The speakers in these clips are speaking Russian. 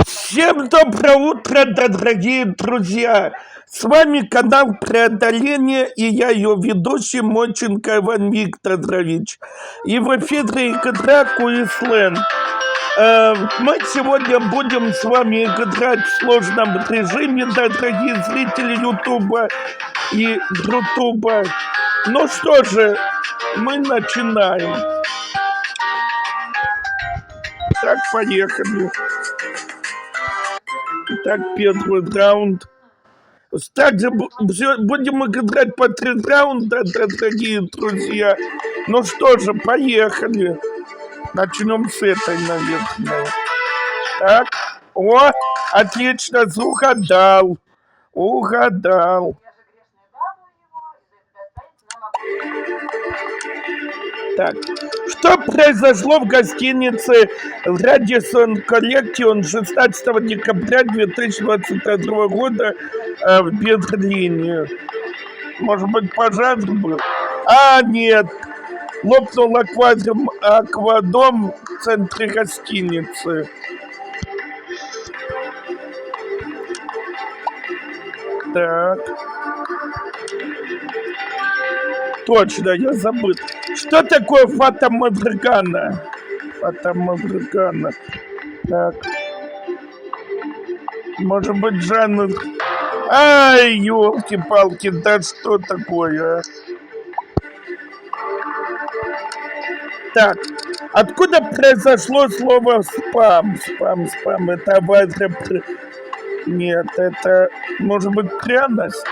Всем доброе утро, дорогие друзья! С вами канал Преодоление, и я ее ведущий Моченко Иван Викторович. И в эфире игра Куисленд. Мы сегодня будем с вами играть в сложном режиме, дорогие зрители Ютуба и Рутуба. Ну что же, мы начинаем. Так, поехали. Итак, первый раунд. Также будем играть по 3 раунда, дорогие друзья. Ну что же, поехали. Начнем с этой, наверное. Так, о, отлично, угадал. Угадал. Так, что произошло в гостинице Radisson Collection 16 декабря 2022 года в Берлине? Может быть, пожар был? А, нет. Лопнул аквадом в центре гостиницы. Так. Точно, я забыл. Что такое Фата Моргана? Фата Моргана. Так. Может быть, жанр... Ай, ёлки-палки, да что такое, а? Так, откуда произошло слово спам? Спам, это авария... Нет, это, может быть, пряность?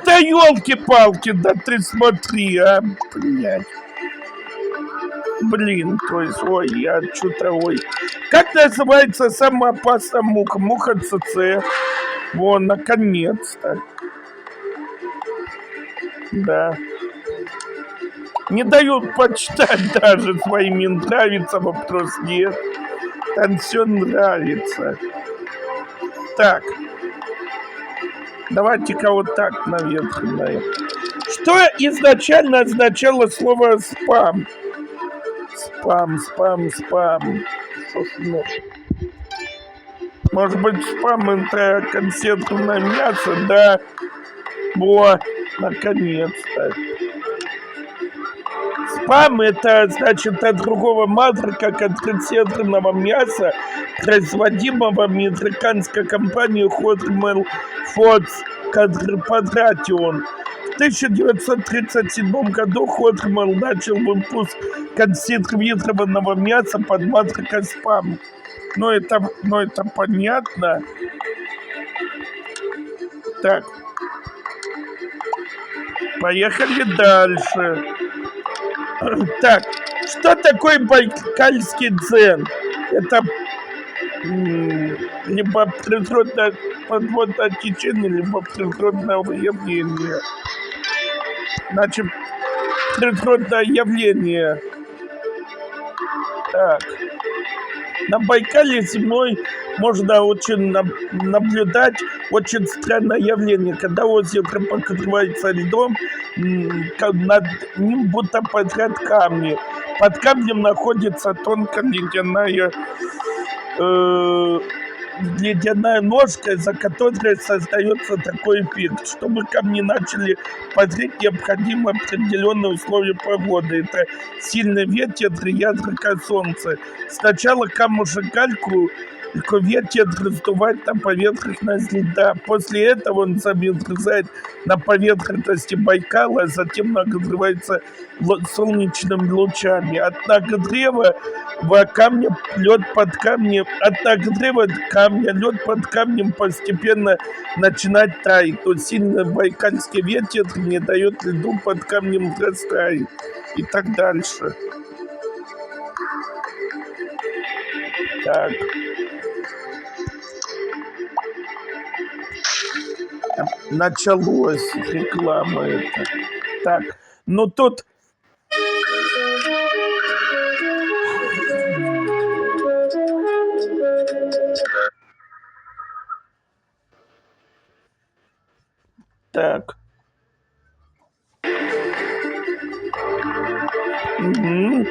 Да ёлки-палки, да ты смотри, а, блядь. Блин, то есть, ой, я что-то, ой. Как называется самая опасная муха? Муха ЦЦ. Вон, наконец-то. Да. Не дают почитать даже своими нравится, вопрос нет. Там все нравится. Так. Давайте-ка вот так, наверное. Что изначально означало слово спам? Спам. Может быть, спам это консервное мясо, да? Во, наконец-то. Спам это значит от другого марка, от консервного мяса, производимого американской компанией Hormel Foods Quadration. В 1937 году Hormel начал выпуск консервированного мяса под маркой Спам. Но это понятно. Так. Поехали дальше. Так, что такое байкальский дзен? Это либо природное подводное течение, либо природное явление. Значит, природное явление. Так. На Байкале зимой можно очень наблюдать очень странное явление, когда озеро покрывается льдом, над ним будто подряд камни. Под камнем находится тонкая ледяная ножка, из-за которой создается такой эффект. Чтобы камни начали подрять, необходимы определенные условия погоды. Это сильный ветер и яркое солнце. Сначала камушек гальку ветер раздувает на поверхность льда. После этого он замерзает на поверхности Байкала, затем нагревается солнечными лучами. От нагрева камня лед под камнем, от нагрева камня лед под камнем постепенно начинает таять. То сильный байкальский ветер не дает льду под камнем растаять. И так дальше. Так. Началось реклама это. Так, ну тут... Так. Угу.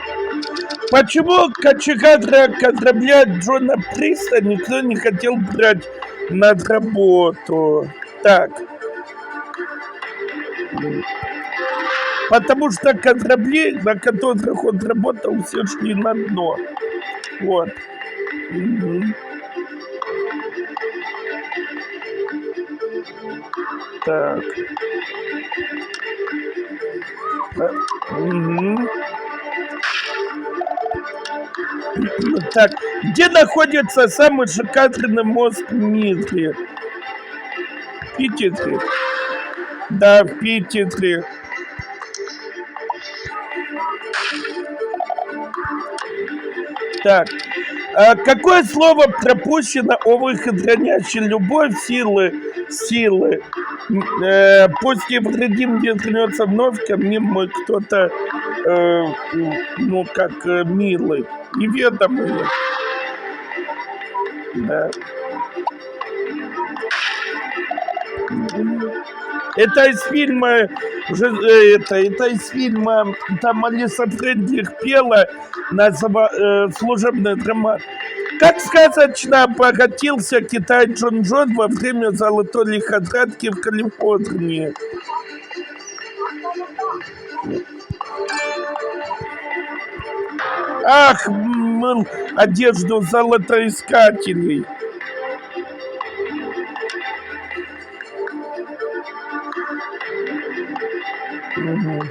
Почему кочегара корабля Джона Приста никто не хотел брать на работу? Так. Потому что корабли, на которых он работал, все шли на дно. Вот. Мгм. Так. Мгм. Так, где находится самый шикарный мост в мире? В Питере. Да, в Питере. Так. Какое слово пропущено о выходящей любовь силы? Пусть Евредим вернется вновь ко мне мой кто-то, ну, как милый, неведомый. Да. Это из фильма, это из фильма, там Алиса Фрейндлих пела служебный роман. Как сказочно обогатился Китай Джон Джон во время золотой лихорадки в Калифорнии. Ах, мыл одежду золотоискателей. Угу.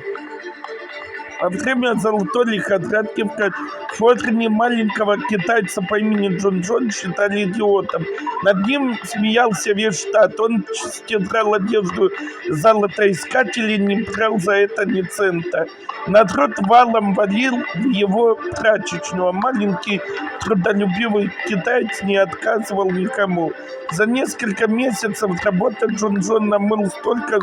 Во время золотой лихорадки в Калифорнии маленького китайца по имени Джон Джон считали идиотом. Над ним смеялся весь штат. Он стирал одежду золотоискателей, не брал за это ни цента. Народ валом валил в его прачечную, а маленький трудолюбивый китаец не отказывал никому. За несколько месяцев работы Джон Джон намыл столько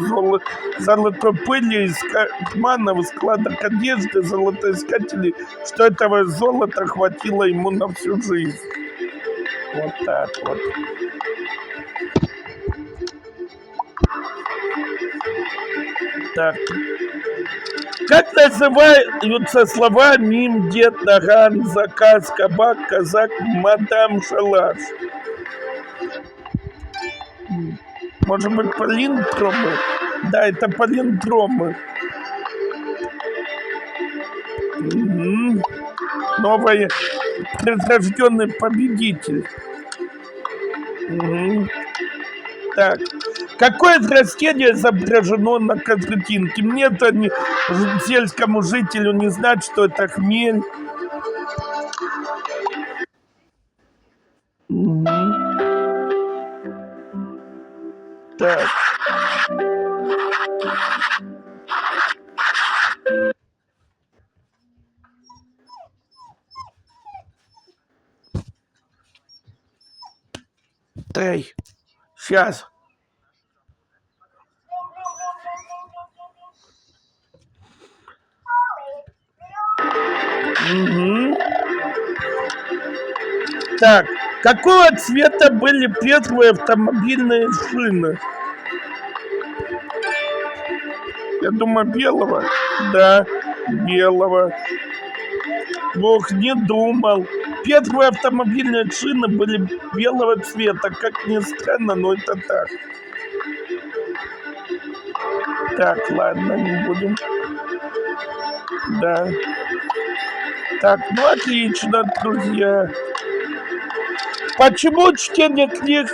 золотой пыли из карманов, складок одежды, золотоискателей, что этого золота хватило ему на всю жизнь. Вот так вот. Так. Как называются слова мим, дед, наган, заказ, кабак, казак, мадам, шалаш? Может быть, палиндромы? Да, это палиндромы. Угу. Новый предрожденный победитель. Угу. Так. Какое растение изображено на картинке? Мне-то сельскому жителю не знать, что это хмель. Угу. Так. Эй, сейчас. Угу. Так, какого цвета были первые автомобильные шины? Я думаю, белого. Да, белого. Бог не думал. Первые автомобильные шины были белого цвета. Как ни странно, но это так. Так, ладно, не будем. Да. Так, ну отлично, друзья. Почему чтение книг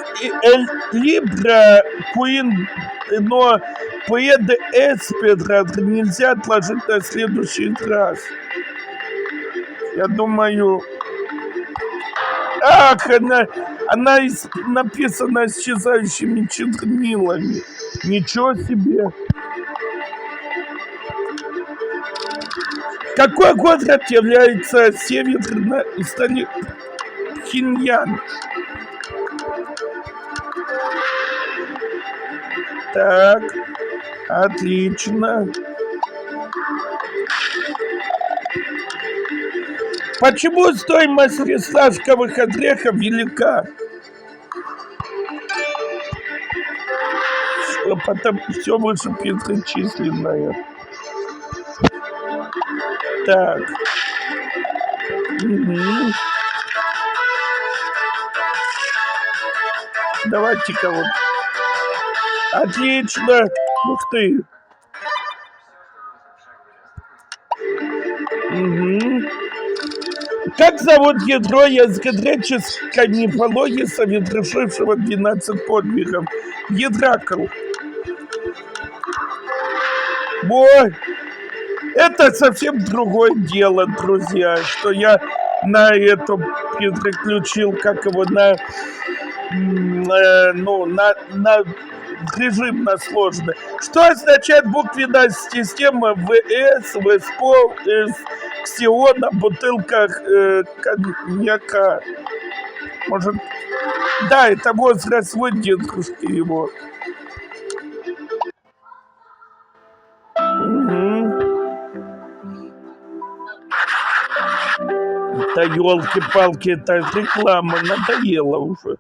Либра, Куин, но Поеды Эспедра нельзя отложить на следующий раз? Я думаю... Ах, она написана исчезающими чернилами. Ничего себе. Какой город является северной столицей Пхеньян? Так, отлично. Почему стоимость фисташковых орехов велика? Потом все вышеперечисленное. Так. Мгм. Давайте-ка вот. Отлично. Ух ты. Мгм. Как зовут ядро языковедческой мифологии, совершившего 12 подвигов? Гидракл. Ой, это совсем другое дело, друзья, что я на эту переключил, как его, ну, на режим на сложный. Что означает буквенная система ВС, ВСПО, Ксиона, бутылках коньяка? Может, да, это возраст свой дедушки его. Мгм. Да елки-палки, это реклама надоела уже.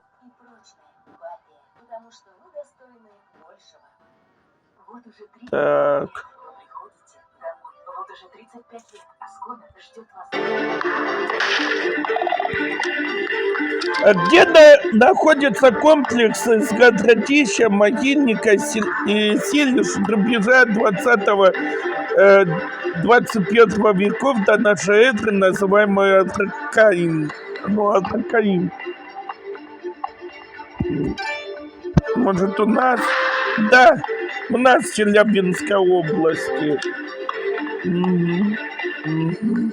Так. Где находится комплекс из городища, могильника и селищ рубежа 21 веков до нашей эры, называемый Адракаин? Ну, Адракаин. Может, у нас? Да, у нас в Челябинской области. Мгм. Мгм.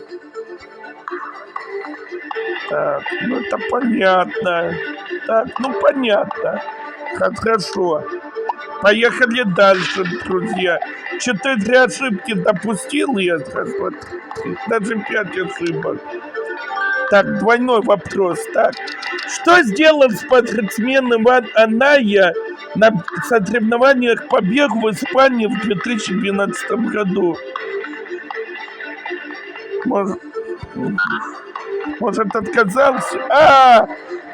Так, ну это понятно. Так, ну понятно. Хорошо. Поехали дальше, друзья. 4 ошибки допустил я, даже 5 ошибок. Так, двойной вопрос. Так, что сделал спортсмен Иван Аная на соревнованиях по бегу в Испании в 2012 году? Может, отказался?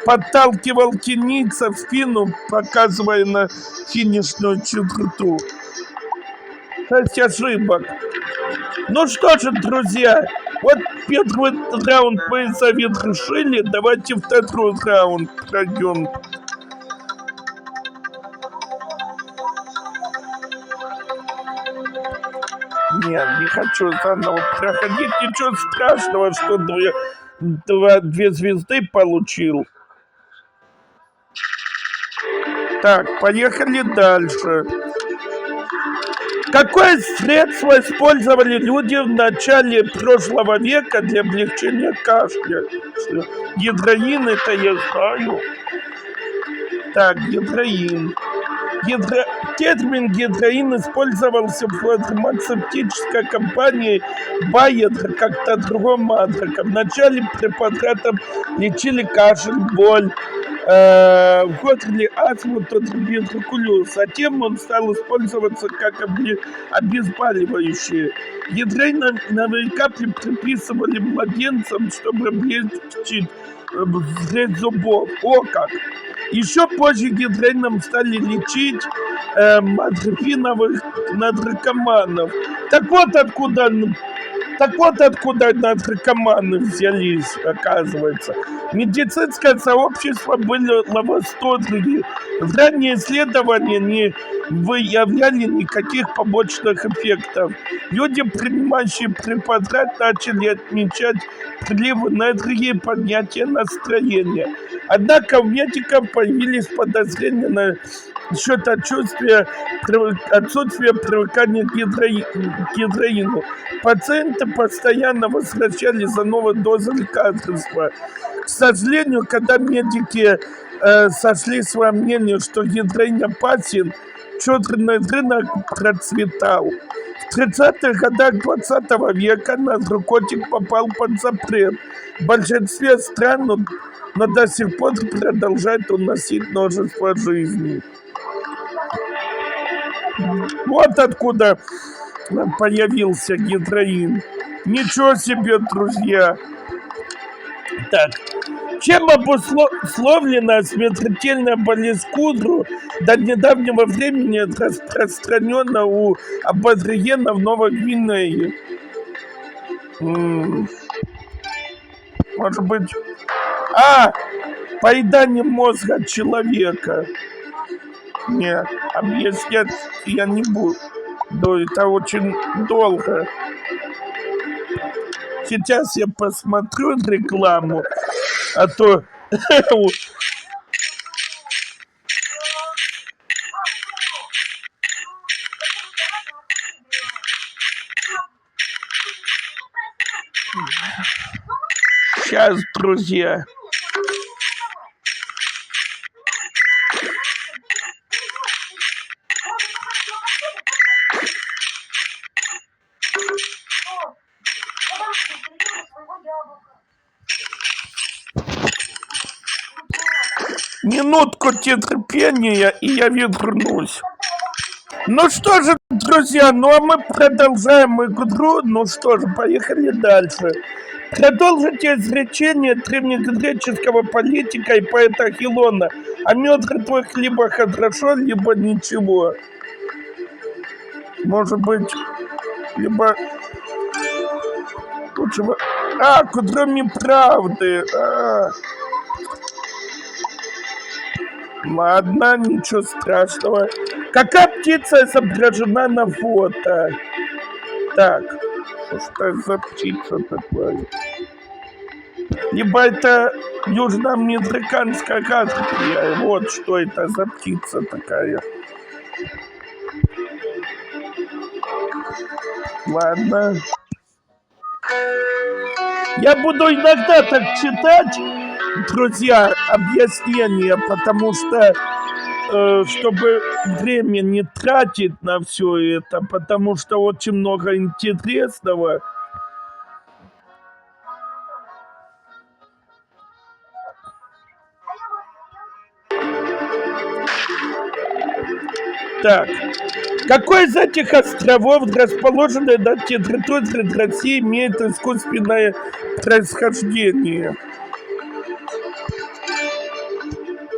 Подталкивал кенийца в спину, показывая на финишную черту. 6 ошибок. Ну что же, друзья, вот первый раунд мы завершили. Давайте второй раунд пройдем. Нет, не хочу заново проходить. Ничего страшного, что 2 звезды получил. Так, поехали дальше. Какое средство использовали люди в начале прошлого века для облегчения кашля? Гидроин, это я знаю. Так, гидроин. Термин гидроин использовался в фармацевтической компании Bayer как тетраграмматика. Вначале препаратом лечили кашель, боль, в горле, астму, туберкулез. Затем он стал использоваться как обезболивающее. Гидроиновые капли приписывали младенцам, чтобы облегчить вред зубов. О как! Еще позже гидроином стали лечить морфиновых наркоманов. Так вот откуда наркоманы взялись, оказывается. Медицинское сообщество было в восторге. Ранние исследования не выявляли никаких побочных эффектов. Люди, принимающие препарат, начали отмечать прилив энергии и поднятие настроения. Однако у медиков появились подозрения насчет отсутствия привыкания к гидроину. Пациенты постоянно возвращались за новой дозой лекарства. К сожалению, когда медики сошлись во мнении, что гидроин опасен, черный рынок процветал. В 30-х годах 20 века наркотик попал под запрет. В большинстве стран, но до сих пор продолжает уносить множество жизней. Вот откуда появился гидроин. Ничего себе, друзья. Так, чем обусловлена смертельная болезнь кудру, до недавнего времени распространена у аборигенов Новой Гвинеи? Может быть... А! Поедание мозга человека. Не, объяснять я не буду. Да, это очень долго. Сейчас я посмотрю рекламу, а то... Сейчас, друзья. Минутку терпения, и я вернусь. Ну что же, друзья, ну а мы продолжаем игру. Ну что же, поехали дальше. Продолжите изречение древнегреческого политика и поэта Хилона. А мертвых либо хорошо, либо ничего. Может быть, либо... лучше... А, кроме правды. Ладно, ничего страшного. Какая птица изображена на фото? Так, что за птица такая? Либо это южноамериканская гарпия. Вот что это за птица такая. Ладно. Я буду иногда так читать, друзья, объяснения, потому что, чтобы время не тратить на все это, потому что очень много интересного. Так, какой из этих островов, расположенный на территории России, имеет искусственное происхождение?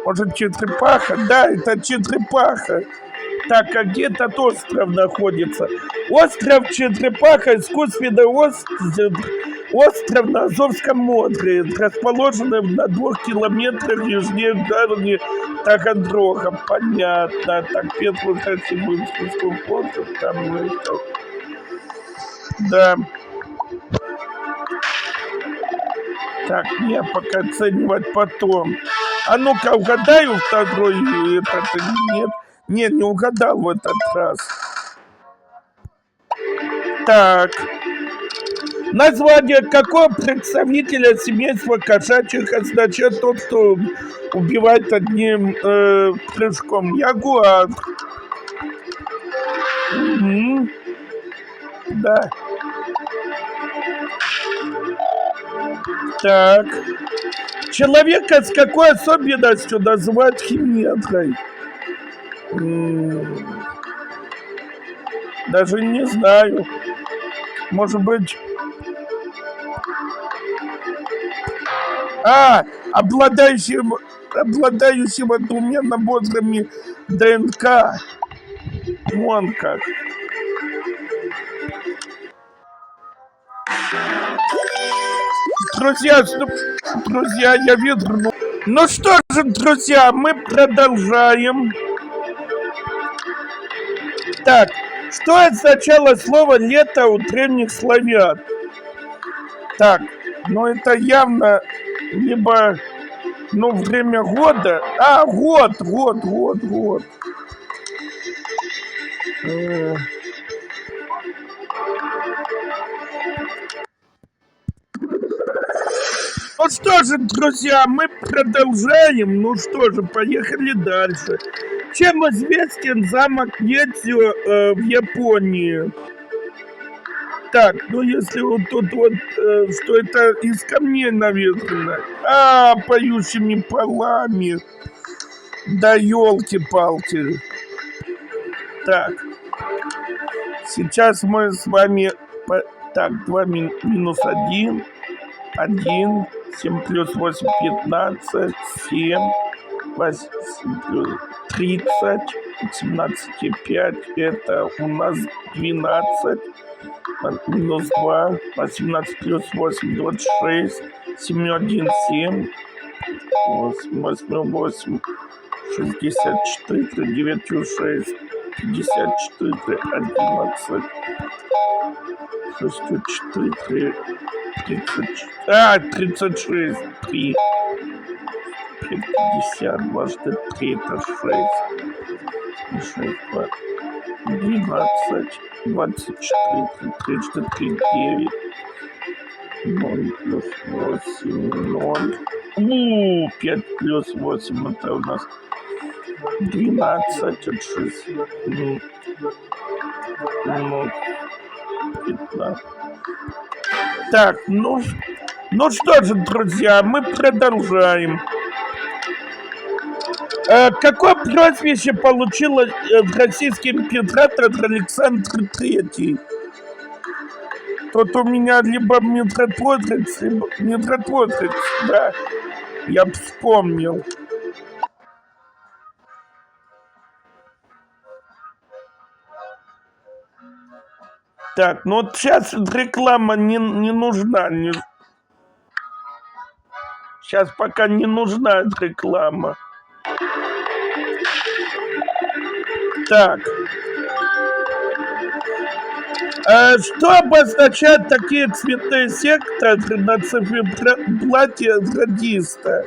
Может, черепаха? Да, это черепаха. Так, а где этот остров находится? Остров Черепаха, искусственный остров на Азовском море, расположенный на 2 километрах южнее гавани Таганрога. Понятно. Так, первую красивую искусственную фото там это. Да. Так, не, пока оценивать потом. А ну-ка, угадаю второй этот или нет? Нет, не угадал в этот раз. Так. Название какого представителя семейства кошачьих означает тот, кто убивает одним прыжком? Ягуар. Угу. Да. Так. Человека с какой особенностью называют химерой? Даже не знаю. Может быть... обладающего 2 наборами ДНК. Вон как. Друзья, я верну. Ну что же, друзья, мы продолжаем. Так, что означало слово «лето» у древних славян? Так, ну это явно либо, ну, время года. Год. Ну что же, друзья, мы продолжаем. Ну что же, поехали дальше. Чем известен замок Недзё в Японии? Так, ну если вот тут вот, что это из камней, наверное. Поющими полами. Да елки-палки. Так. Сейчас мы с вами... Так, 2 минус 1. 1. 7 плюс 8, 15. 7. 8 плюс 30. 17 и 5. Это у нас 12. Минус 2. 18 плюс 8, 26. 717, 88, 64, 96, 54, 11, 64, 36, 3, 50, дважды 3, это 6, 6, 12, 24, 33, 9, 0 плюс 8, 0. 5 плюс 8, это у нас 12, от 6, ну, 15. Так, ну что же, друзья, мы продолжаем. Какое прозвище получил российский император Александр III? Тут у меня либо Митроторец, либо Митроторец, да, я вспомнил. Так, ну вот сейчас реклама не нужна. Сейчас пока не нужна реклама. Так. Что обозначают такие цветные секторы на циферблате радиста?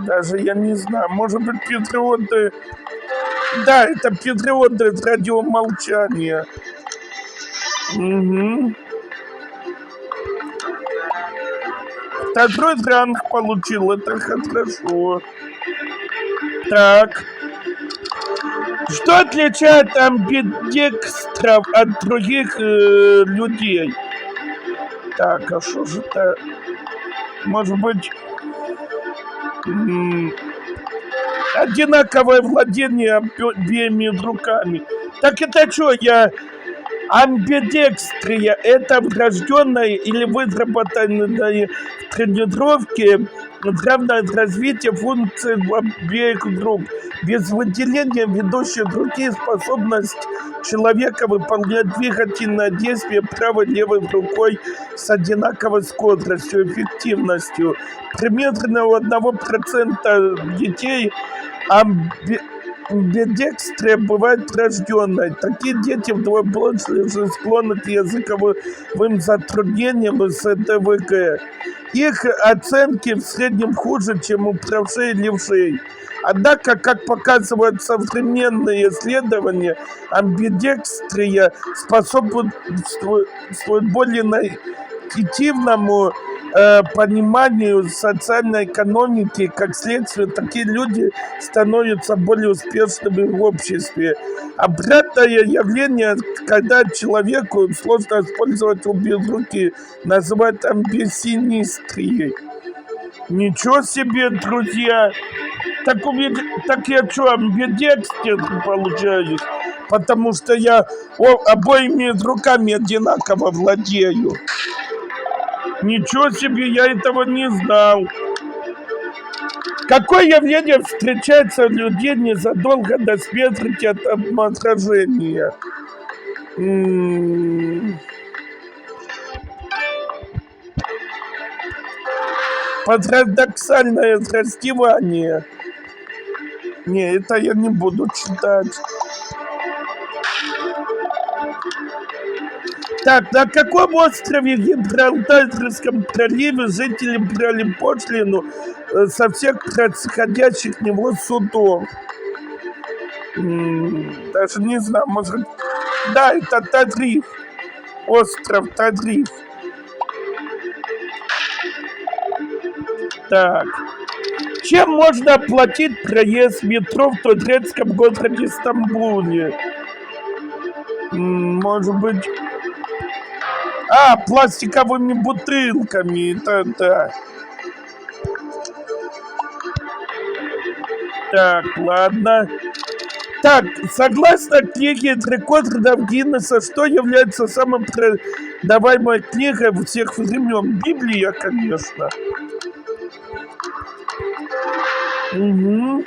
Даже я не знаю. Может быть, патриоты... Да, это патриоты радиомолчания. Угу. Второй ранг получил, это хорошо. Так. Что отличает амбидекстров от других людей? Так, а что же это? Может быть, одинаковое владение обеими руками. Так это что, я амбидекстрия, это врожденное или выработанное в тренировке равное развитие функций обеих рук, без выделения ведущей руки способность человека выполнять двигательное действие правой и левой рукой с одинаковой скоростью, эффективностью. Примерно у 1% детей амбидекстрия бывает врожденной. Такие дети вдвое больше склонны к языковым затруднениям и СДВГ. Их оценки в среднем хуже, чем у правшей и левшей. Однако, как показывают современные исследования, амбидекстрия способствует более интуитивному пониманию социальной экономики. Как следствие, такие люди становятся более успешными в обществе. Обратное явление, когда человеку сложно использовать обе руки, называют амбисинистрией. Ничего себе, друзья! Так я что, амбидекстер получаюсь? Потому что я обоими руками одинаково владею. Ничего себе, я этого не знал. Какое явление встречается у людей незадолго до смерти от отражения? Парадоксальное раздевание. Не, это я не буду читать. Так, на каком острове Гибралтарском проливе жители брали пошлину со всех происходящих в него судов? Даже не знаю, может... Да, это Тадриф. Остров Тадриф. Так. Чем можно оплатить проезд в метро в турецком городе Стамбуле? Может быть... пластиковыми бутылками. Это да. Так, ладно. Так, согласно книге рекордов Гиннесса, что является самой продаваемой книгой всех времен? Библия, конечно. Угу.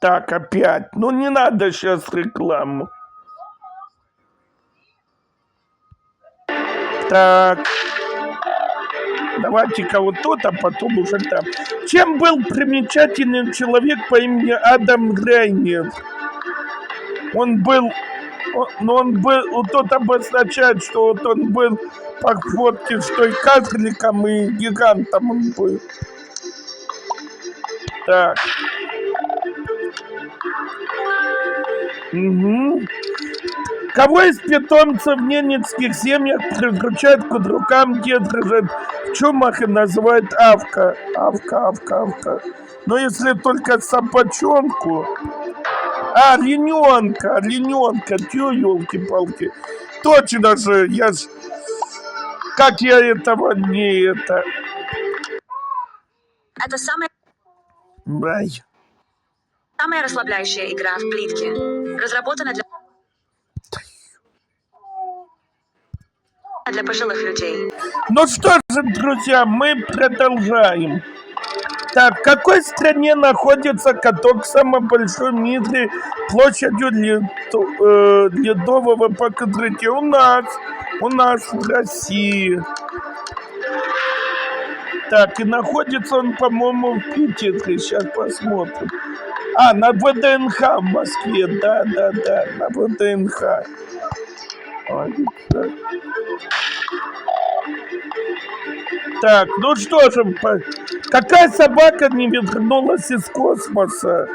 Так, опять. Ну, не надо сейчас рекламу. Так. Давайте-ка вот тут, а потом уже там. Чем был примечателен человек по имени Адам Грейнер? Он был... он был... Вот тут обозначает, что вот он был по фотке, что и карликом, и гигантом он был. Так. Угу. Кого из питомцев в ненецких семьях приручают к рукам, держат в чумах и называют Авка? Авка. Но если только собачонку... олененка, тю, елки-палки. Точно же, я ж... Как я этого не это... Это самая Ай. расслабляющая игра в плитке. Разработана для пожилых людей. Ну что же, друзья, мы продолжаем. Так, в какой стране находится каток самой большой в мире площадью ледового покрытия? У нас в России. Так, и находится он, по-моему, в Питере. Сейчас посмотрим. А, на ВДНХ в Москве. Да, на ВДНХ. Ой, так. Так, ну что же, какая собака не вернулась из космоса?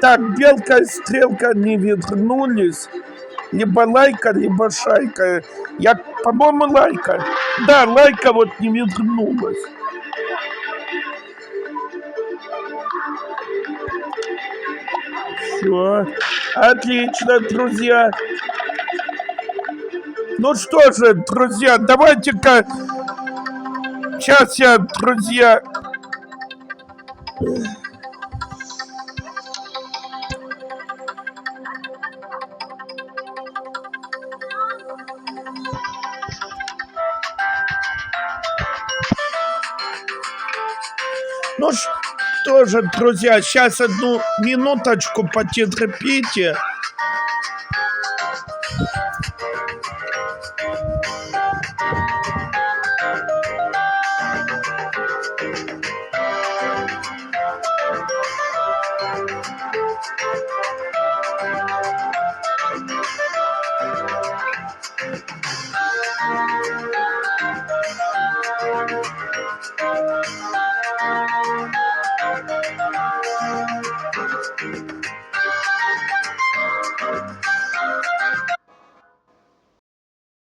Так, белка и стрелка не вернулись. Либо лайка, либо шайка. Я, по-моему, лайка. Да, лайка вот не вернулась. Все. Отлично, друзья. Ну что же, друзья, давайте-ка... Сейчас я, друзья... Ну что же, друзья, сейчас одну минуточку потерпите.